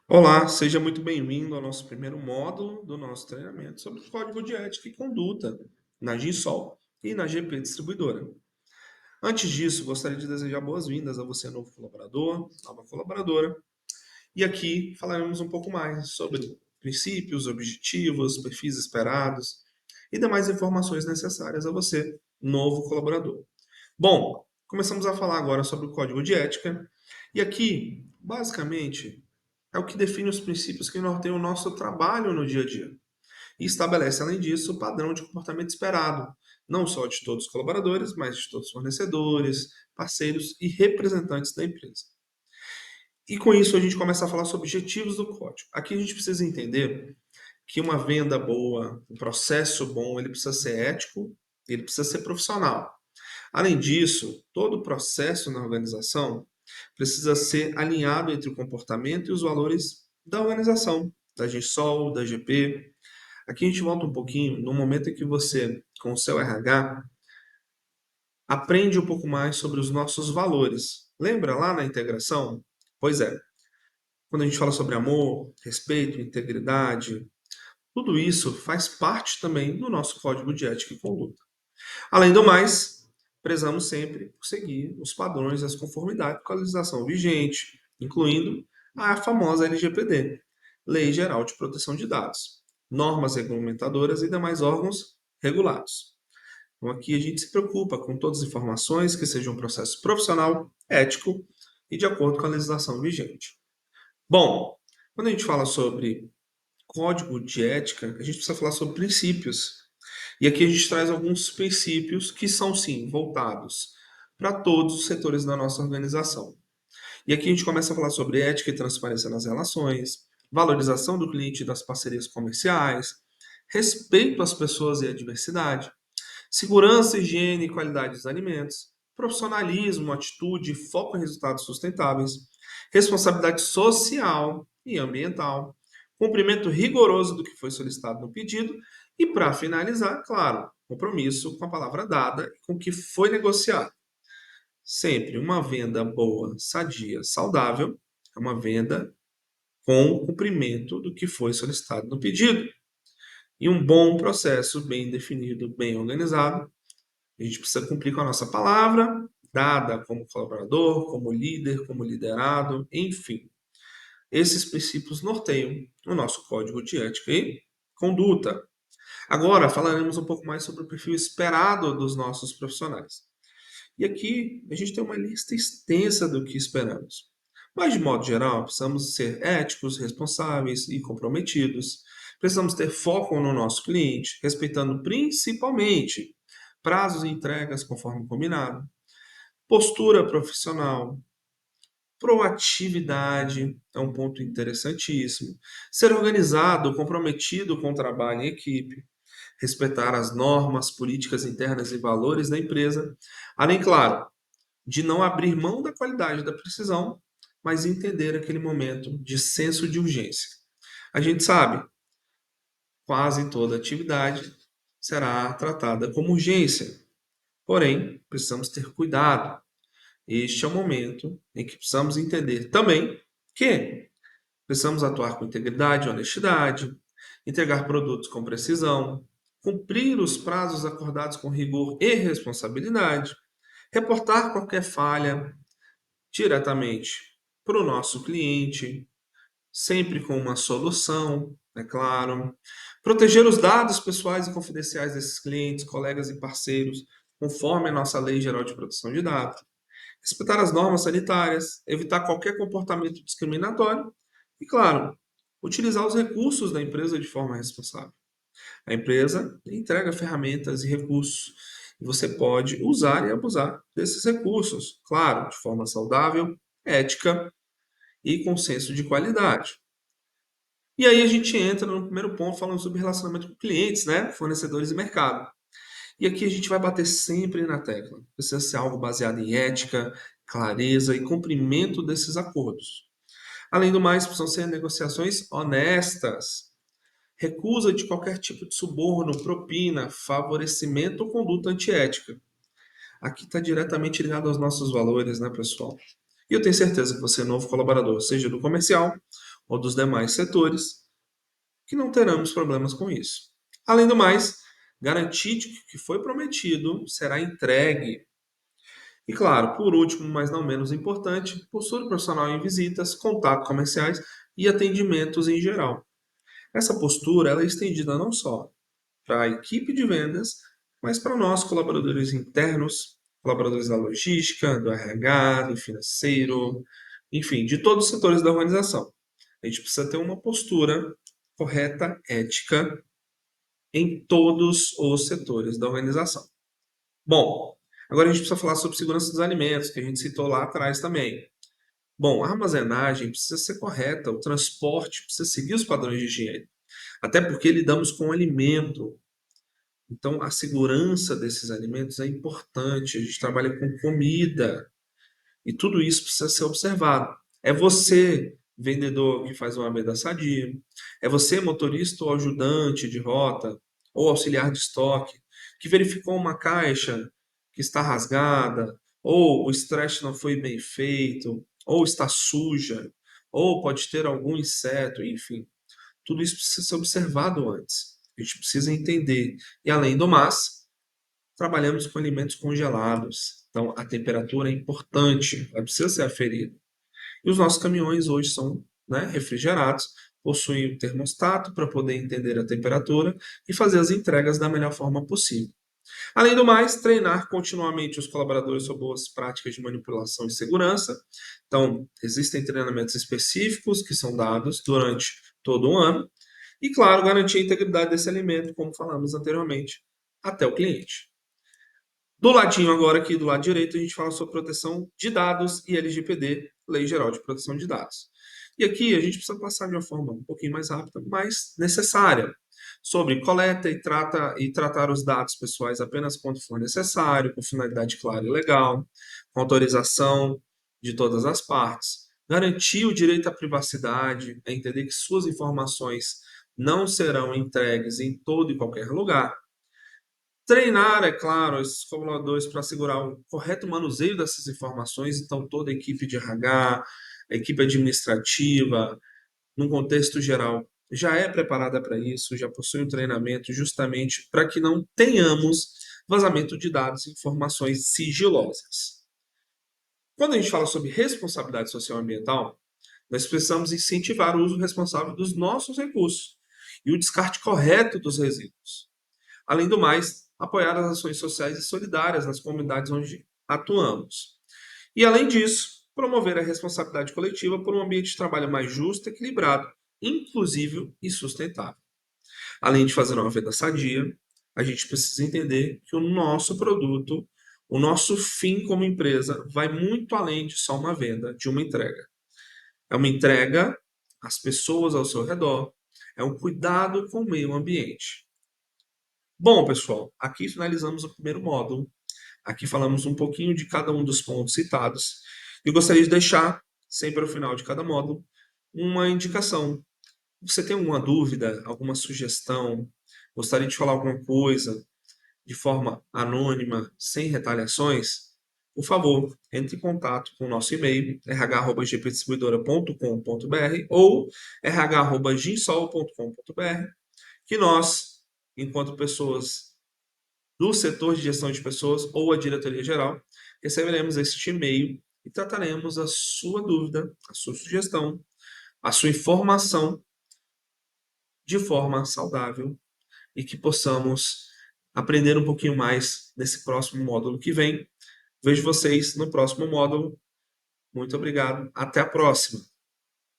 Olá, seja muito bem-vindo ao nosso primeiro módulo do nosso treinamento sobre código de ética e conduta na GISOL e na GP Distribuidora. Antes disso, gostaria de desejar boas-vindas a você, novo colaborador, nova colaboradora. E aqui falaremos um pouco mais sobre princípios, objetivos, perfis esperados e demais informações necessárias a você, novo colaborador. Bom, começamos a falar agora sobre o código de ética. E aqui, basicamente, é o que define os princípios que norteiam o nosso trabalho no dia a dia. E estabelece, além disso, o padrão de comportamento esperado, não só de todos os colaboradores, mas de todos os fornecedores, parceiros e representantes da empresa. E com isso a gente começa a falar sobre objetivos do código. Aqui a gente precisa entender que uma venda boa, um processo bom, ele precisa ser ético, ele precisa ser profissional. Além disso, todo o processo na organização precisa ser alinhado entre o comportamento e os valores da organização, da GSOL, da GP. Aqui a gente volta um pouquinho no momento em que você, com o seu RH, aprende um pouco mais sobre os nossos valores. Lembra lá na integração? Pois é, quando a gente fala sobre amor, respeito, integridade, tudo isso faz parte também do nosso código de ética e conduta. Além do mais, prezamos sempre por seguir os padrões e as conformidades com a legislação vigente, incluindo a famosa LGPD, Lei Geral de Proteção de Dados, normas regulamentadoras e demais órgãos regulados. Então, aqui a gente se preocupa com todas as informações que sejam um processo profissional, ético e de acordo com a legislação vigente. Bom, quando a gente fala sobre código de ética, a gente precisa falar sobre princípios. E aqui a gente traz alguns princípios que são, sim, voltados para todos os setores da nossa organização. E aqui a gente começa a falar sobre ética e transparência nas relações, valorização do cliente e das parcerias comerciais, respeito às pessoas e à diversidade, segurança, higiene e qualidade dos alimentos, profissionalismo, atitude, foco em resultados sustentáveis, responsabilidade social e ambiental, cumprimento rigoroso do que foi solicitado no pedido e, para finalizar, claro, compromisso com a palavra dada e com o que foi negociado. Sempre uma venda boa, sadia, saudável, é uma venda com cumprimento do que foi solicitado no pedido. E um bom processo, bem definido, bem organizado, a gente precisa cumprir com a nossa palavra, dada como colaborador, como líder, como liderado, enfim. Esses princípios norteiam o nosso código de ética e conduta. Agora falaremos um pouco mais sobre o perfil esperado dos nossos profissionais. E aqui a gente tem uma lista extensa do que esperamos. Mas, de modo geral, precisamos ser éticos, responsáveis e comprometidos. Precisamos ter foco no nosso cliente, respeitando principalmente prazos e entregas conforme combinado, postura profissional, proatividade é um ponto interessantíssimo, ser organizado, comprometido com o trabalho em equipe, respeitar as normas, políticas internas e valores da empresa, além, claro, de não abrir mão da qualidade da precisão, mas entender aquele momento de senso de urgência. A gente sabe, quase toda atividade será tratada como urgência, porém, precisamos ter cuidado. Este é o momento em que precisamos entender também que precisamos atuar com integridade e honestidade, entregar produtos com precisão, cumprir os prazos acordados com rigor e responsabilidade, reportar qualquer falha diretamente para o nosso cliente, sempre com uma solução, é claro. Proteger os dados pessoais e confidenciais desses clientes, colegas e parceiros, conforme a nossa Lei Geral de Proteção de Dados. Respeitar as normas sanitárias, evitar qualquer comportamento discriminatório e, claro, utilizar os recursos da empresa de forma responsável. A empresa entrega ferramentas e recursos e você pode usar e abusar desses recursos, claro, de forma saudável, ética e com senso de qualidade. E aí a gente entra no primeiro ponto falando sobre relacionamento com clientes, né? Fornecedores e mercado. E aqui a gente vai bater sempre na tecla. Precisa ser algo baseado em ética, clareza e cumprimento desses acordos. Além do mais, precisam ser negociações honestas. Recusa de qualquer tipo de suborno, propina, favorecimento ou conduta antiética. Aqui está diretamente ligado aos nossos valores, né, pessoal? E eu tenho certeza que você é novo colaborador, seja do comercial ou dos demais setores, que não teremos problemas com isso. Além do mais, garantir que o que foi prometido será entregue. E claro, por último, mas não menos importante, postura profissional em visitas, contatos comerciais e atendimentos em geral. Essa postura ela é estendida não só para a equipe de vendas, mas para nós, colaboradores internos, colaboradores da logística, do RH, do financeiro, enfim, de todos os setores da organização. A gente precisa ter uma postura correta, ética, em todos os setores da organização. Bom, agora a gente precisa falar sobre segurança dos alimentos, que a gente citou lá atrás também. Bom, a armazenagem precisa ser correta, o transporte precisa seguir os padrões de higiene, até porque lidamos com alimento. Então, a segurança desses alimentos é importante. A gente trabalha com comida e tudo isso precisa ser observado. É você, vendedor, que faz uma venda sadia. É você, motorista ou ajudante de rota ou auxiliar de estoque, que verificou uma caixa que está rasgada, ou o stretch não foi bem feito, ou está suja, ou pode ter algum inseto, enfim. Tudo isso precisa ser observado antes. A gente precisa entender. E além do mais, trabalhamos com alimentos congelados. Então, a temperatura é importante, ela precisa ser aferida. E os nossos caminhões hoje são, né, refrigerados, possuem o termostato para poder entender a temperatura e fazer as entregas da melhor forma possível. Além do mais, treinar continuamente os colaboradores sobre boas práticas de manipulação e segurança. Então, existem treinamentos específicos que são dados durante todo o ano. E, claro, garantir a integridade desse alimento, como falamos anteriormente, até o cliente. Do ladinho agora, aqui do lado direito, a gente fala sobre proteção de dados e LGPD, Lei Geral de Proteção de Dados. E aqui a gente precisa passar de uma forma um pouquinho mais rápida, mas necessária, sobre coleta e tratar os dados pessoais apenas quando for necessário, com finalidade clara e legal, com autorização de todas as partes, garantir o direito à privacidade, é entender que suas informações não serão entregues em todo e qualquer lugar. Treinar, é claro, esses colaboradores para assegurar o correto manuseio dessas informações, então toda a equipe de RH, a equipe administrativa, num contexto geral, já é preparada para isso, já possui um treinamento justamente para que não tenhamos vazamento de dados e informações sigilosas. Quando a gente fala sobre responsabilidade social e ambiental, nós precisamos incentivar o uso responsável dos nossos recursos e o descarte correto dos resíduos. Além do mais, apoiar as ações sociais e solidárias nas comunidades onde atuamos. E, além disso, promover a responsabilidade coletiva por um ambiente de trabalho mais justo, equilibrado, inclusivo e sustentável. Além de fazer uma venda sadia, a gente precisa entender que o nosso produto, o nosso fim como empresa, vai muito além de só uma venda, de uma entrega. É uma entrega às pessoas ao seu redor, é um cuidado com o meio ambiente. Bom, pessoal, aqui finalizamos o primeiro módulo. Aqui falamos um pouquinho de cada um dos pontos citados. E gostaria de deixar, sempre ao final de cada módulo, uma indicação. Você tem alguma dúvida, alguma sugestão, gostaria de falar alguma coisa de forma anônima, sem retaliações? Por favor, entre em contato com o nosso e-mail, rh@gpdistribuidora.com.br ou rh@ginsol.com.br, que nós, enquanto pessoas do setor de gestão de pessoas ou a diretoria geral, receberemos este e-mail e trataremos a sua dúvida, a sua sugestão, a sua informação de forma saudável e que possamos aprender um pouquinho mais nesse próximo módulo que vem. Vejo vocês no próximo módulo. Muito obrigado. Até a próxima.